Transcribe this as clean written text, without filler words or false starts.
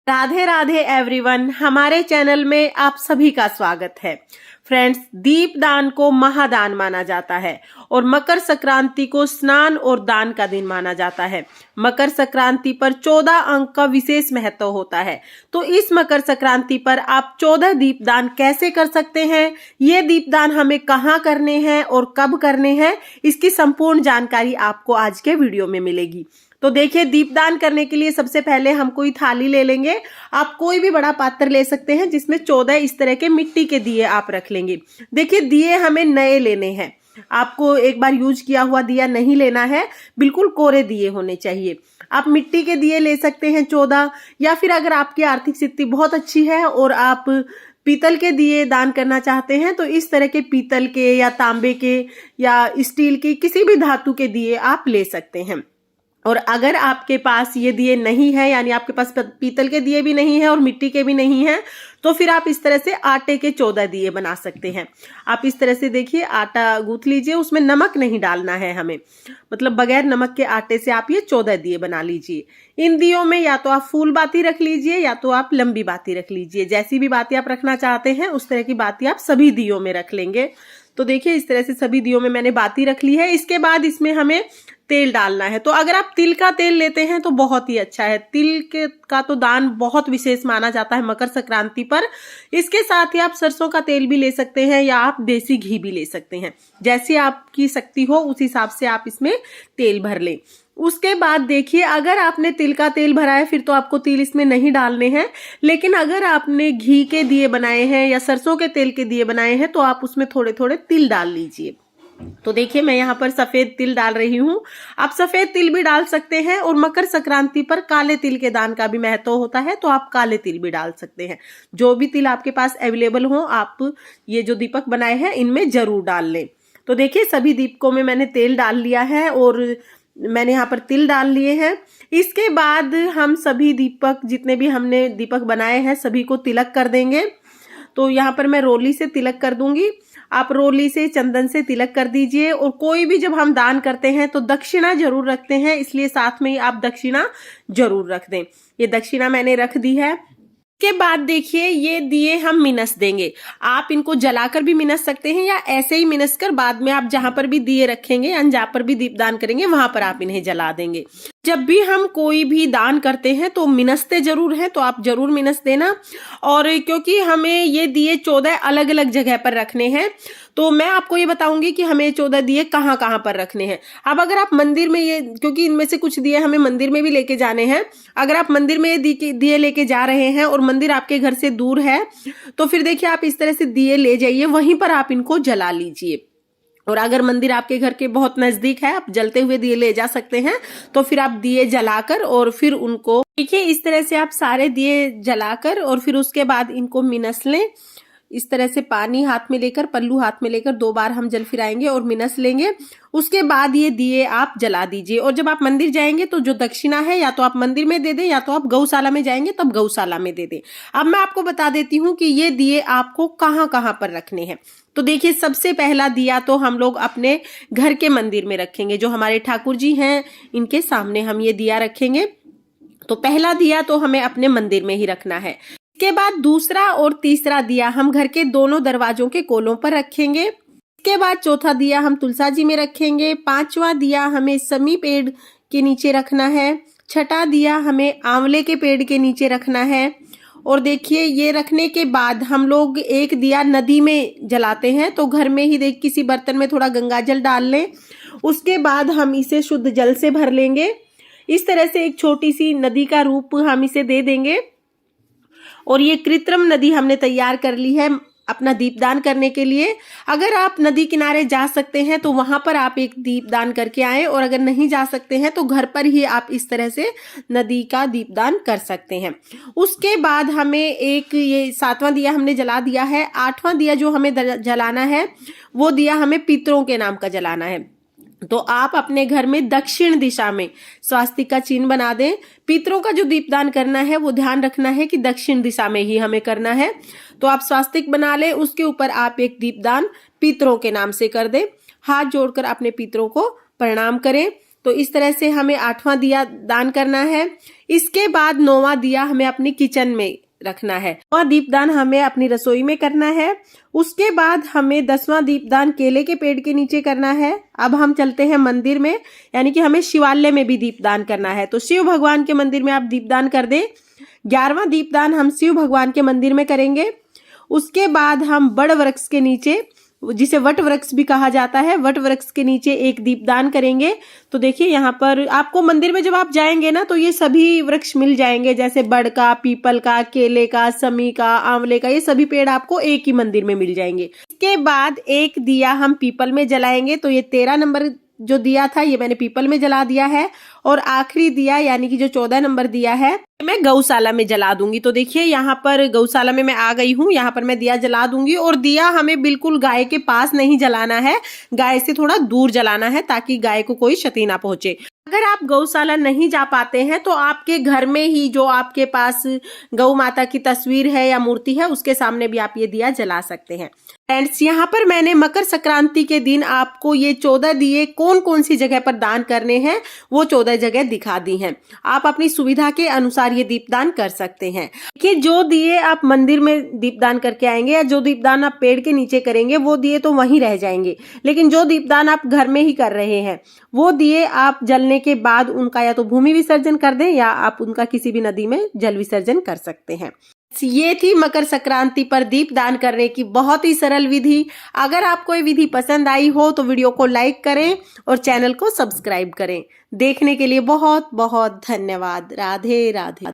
Radhe Radhe everyone, हमारे channel में आप सभी का स्वागत है। फ्रेंड्स, दीपदान को महादान माना जाता है और मकर संक्रांति को स्नान और दान का दिन माना जाता है। मकर संक्रांति पर 14 अंक का विशेष महत्व होता है। तो इस मकर संक्रांति पर आप 14 दीपदान कैसे कर सकते हैं, ये दीपदान हमें कहाँ करने हैं और कब करने हैं, इसकी संपूर्ण जानकारी आपको आज के वीडियो में मिलेगी। तो देखिए, दीपदान करने के लिए सबसे पहले हम कोई थाली ले लेंगे। आप कोई भी बड़ा पात्र ले सकते हैं जिसमें 14 इस तरह के मिट्टी के दिए आप रख लेंगे। देखिए, दिए हमें नए लेने हैं, आपको एक बार यूज किया हुआ दिया नहीं लेना है, बिल्कुल कोरे दिए होने चाहिए। आप मिट्टी के दिए ले सकते हैं 14, या फिर अगर आपकी आर्थिक स्थिति बहुत अच्छी है और आप पीतल के दिए दान करना चाहते हैं तो इस तरह के पीतल के या तांबे के या स्टील के किसी भी धातु के दिए आप ले सकते हैं। और अगर आपके पास ये दिए नहीं है, यानी आपके पास पीतल के दिए भी नहीं है और मिट्टी के भी नहीं है, तो फिर आप इस तरह से आटे के 14 दिए बना सकते हैं। आप इस तरह से देखिए, आटा गूंथ लीजिए, उसमें नमक नहीं डालना है हमें, मतलब बगैर नमक के आटे से आप ये 14 दिए बना लीजिए। इन दियों में या तो आप फूल बाती रख लीजिए या तो आप लंबी बाती रख लीजिए। जैसी भी बाती आप रखना चाहते हैं उस तरह की बाती आप सभी दियों में रख लेंगे। तो देखिए, इस तरह से सभी दियों में मैंने बाती रख ली है। इसके बाद इसमें हमें तेल डालना है। तो अगर आप तिल का तेल लेते हैं तो बहुत ही अच्छा है। तिल का तो दान बहुत विशेष माना जाता है मकर संक्रांति पर। इसके साथ ही आप सरसों का तेल भी ले सकते हैं या आप देसी घी भी ले सकते हैं। जैसी आपकी शक्ति हो उस हिसाब से आप इसमें तेल भर लें। उसके बाद देखिए, अगर आपने तिल का तेल भरा है फिर तो आपको तिल इसमें नहीं डालने हैं, लेकिन अगर आपने घी के दिए बनाए हैं या सरसों के तेल के दिए बनाए हैं तो आप उसमें थोड़े थोड़े तिल डाल लीजिए। तो देखिए, मैं यहाँ पर सफेद तिल डाल रही हूँ। आप सफेद तिल भी डाल सकते हैं और मकर संक्रांति पर काले तिल के दान का भी महत्व होता है, तो आप काले तिल भी डाल सकते हैं। जो भी तिल आपके पास अवेलेबल हो, आप ये जो दीपक बनाए हैं इनमें जरूर डाल लें। तो देखिए, सभी दीपकों में मैंने तेल डाल लिया है और मैंने यहाँ पर तिल डाल लिए हैं। इसके बाद हम सभी दीपक, जितने भी हमने दीपक बनाए हैं, सभी को तिलक कर देंगे। तो यहाँ पर मैं रोली से तिलक कर दूंगी। आप रोली से, चंदन से तिलक कर दीजिए। और कोई भी जब हम दान करते हैं तो दक्षिणा जरूर रखते हैं, इसलिए साथ में ही आप दक्षिणा जरूर रख दें। ये दक्षिणा मैंने रख दी है। के बाद देखिए, ये दिए हम मिनस देंगे। आप इनको जलाकर भी मिनस सकते हैं या ऐसे ही मिनस कर बाद में आप जहां पर भी दिए रखेंगे या जहां पर भी दीपदान करेंगे वहां पर आप इन्हें जला देंगे। जब भी हम कोई भी दान करते हैं तो मिनसते जरूर हैं, तो आप जरूर मिनस देना। और क्योंकि हमें ये दिए 14 अलग अलग जगह पर रखने हैं, तो मैं आपको ये बताऊंगी कि हमें 14 दिए कहाँ कहाँ पर रखने हैं। अब अगर आप मंदिर में ये, क्योंकि इनमें से कुछ दिए हमें मंदिर में भी लेके जाने हैं, अगर आप मंदिर में ये दिए लेके जा रहे हैं और मंदिर आपके घर से दूर है तो फिर देखिए, आप इस तरह से दिए ले जाइए, वहीं पर आप इनको जला लीजिए। और अगर मंदिर आपके घर के बहुत नजदीक है, आप जलते हुए दिए ले जा सकते हैं, तो फिर आप दिए जलाकर और फिर उनको, देखिए, इस तरह से आप सारे दिए जलाकर और फिर उसके बाद इनको मिनस लें। इस तरह से पानी हाथ में लेकर, पल्लू हाथ में लेकर 2 बार हम जल फिराएंगे और मिनस लेंगे। उसके बाद ये दिए आप जला दीजिए। और जब आप मंदिर जाएंगे तो जो दक्षिणा है या तो आप मंदिर में दे दें या तो आप गौशाला में जाएंगे तब गौशाला में दे दें। अब मैं आपको बता देती हूँ कि ये दिए आपको कहाँ कहाँ पर रखने हैं। तो देखिए, सबसे पहला दिया तो हम लोग अपने घर के मंदिर में रखेंगे। जो हमारे ठाकुर जी हैं इनके सामने हम ये दिया रखेंगे। तो पहला दिया तो हमें अपने मंदिर में ही रखना है। इसके बाद दूसरा और तीसरा दिया हम घर के दोनों दरवाजों के कोलों पर रखेंगे। इसके बाद चौथा दिया हम तुलसा जी में रखेंगे। 5वां दिया हमें समी पेड़ के नीचे रखना है। 6ठा दिया हमें आंवले के पेड़ के नीचे रखना है। और देखिए, ये रखने के बाद हम लोग एक दिया नदी में जलाते हैं, तो घर में ही किसी बर्तन में थोड़ा गंगा जल डाल लें। उसके बाद हम इसे शुद्ध जल से भर लेंगे। इस तरह से एक छोटी सी नदी का रूप हम इसे दे देंगे। और ये कृत्रिम नदी हमने तैयार कर ली है अपना दीपदान करने के लिए। अगर आप नदी किनारे जा सकते हैं तो वहां पर आप एक दीपदान करके आए, और अगर नहीं जा सकते हैं तो घर पर ही आप इस तरह से नदी का दीपदान कर सकते हैं। उसके बाद हमें एक, ये 7वां दिया हमने जला दिया है। 8वां दिया जो हमें जलाना है वो दिया हमें पितरों के नाम का जलाना है। तो आप अपने घर में दक्षिण दिशा में स्वास्तिक का चिन्ह बना दें। पितरों का जो दीपदान करना है वो ध्यान रखना है कि दक्षिण दिशा में ही हमें करना है। तो आप स्वास्तिक बना लें, उसके ऊपर आप एक दीपदान पितरों के नाम से कर दें। हाथ जोड़कर अपने पितरों को प्रणाम करें। तो इस तरह से हमें 8वां दिया दान करना है। इसके बाद 9वां दिया हमें अपनी किचन में रखना है। 9वां दीपदान हमें अपनी रसोई में करना है। उसके बाद हमें 10वां दीपदान केले के पेड़ के नीचे करना है। अब हम चलते हैं मंदिर में, यानी कि हमें शिवालय में भी दीपदान करना है। तो शिव भगवान के मंदिर में आप दीपदान कर दें। 11वां दीपदान हम शिव भगवान के मंदिर में करेंगे। उसके बाद हम बड़ वृक्ष के नीचे, जिसे वट वृक्ष भी कहा जाता है, वट वृक्ष के नीचे एक दीपदान करेंगे। तो देखिए यहाँ पर आपको मंदिर में जब आप जाएंगे ना, तो ये सभी वृक्ष मिल जाएंगे, जैसे बड़ का, पीपल का, केले का, समी का, आंवले का, ये सभी पेड़ आपको एक ही मंदिर में मिल जाएंगे। इसके बाद एक दिया हम पीपल में जलाएंगे। तो ये 13 नंबर जो दिया था ये मैंने पीपल में जला दिया है। और आखिरी दिया यानी कि जो 14 नंबर दिया है मैं गौशाला में जला दूंगी। तो देखिए यहाँ पर गौशाला में मैं आ गई हूँ। यहाँ पर मैं दिया जला दूंगी। और दिया हमें बिल्कुल गाय के पास नहीं जलाना है, गाय से थोड़ा दूर जलाना है, ताकि गाय को कोई क्षति ना पहुंचे। अगर आप गौशाला नहीं जा पाते हैं तो आपके घर में ही जो आपके पास गौ माता की तस्वीर है या मूर्ति है, उसके सामने भी आप ये दिया जला सकते हैं। फ्रेंड्स, यहाँ पर मैंने मकर संक्रांति के दिन आपको ये 14 दिए कौन कौन सी जगह पर दान करने हैं वो 14 जगह दिखा दी हैं। आप अपनी सुविधा के अनुसार ये दीपदान कर सकते हैं। कि जो दिए आप मंदिर में दीपदान करके आएंगे या जो दीपदान आप पेड़ के नीचे करेंगे, वो दिए तो वहीं रह जाएंगे। लेकिन जो दीपदान आप घर में ही कर रहे हैं, वो दिए आप जलने के बाद उनका या तो भूमि विसर्जन कर दें या आप उनका किसी भी नदी में जल विसर्जन कर सकते हैं। ये थी मकर संक्रांति पर दीप दान करने की बहुत ही सरल विधि। अगर आपको ये विधि पसंद आई हो तो वीडियो को लाइक करें और चैनल को सब्सक्राइब करें। देखने के लिए बहुत बहुत धन्यवाद। राधे राधे।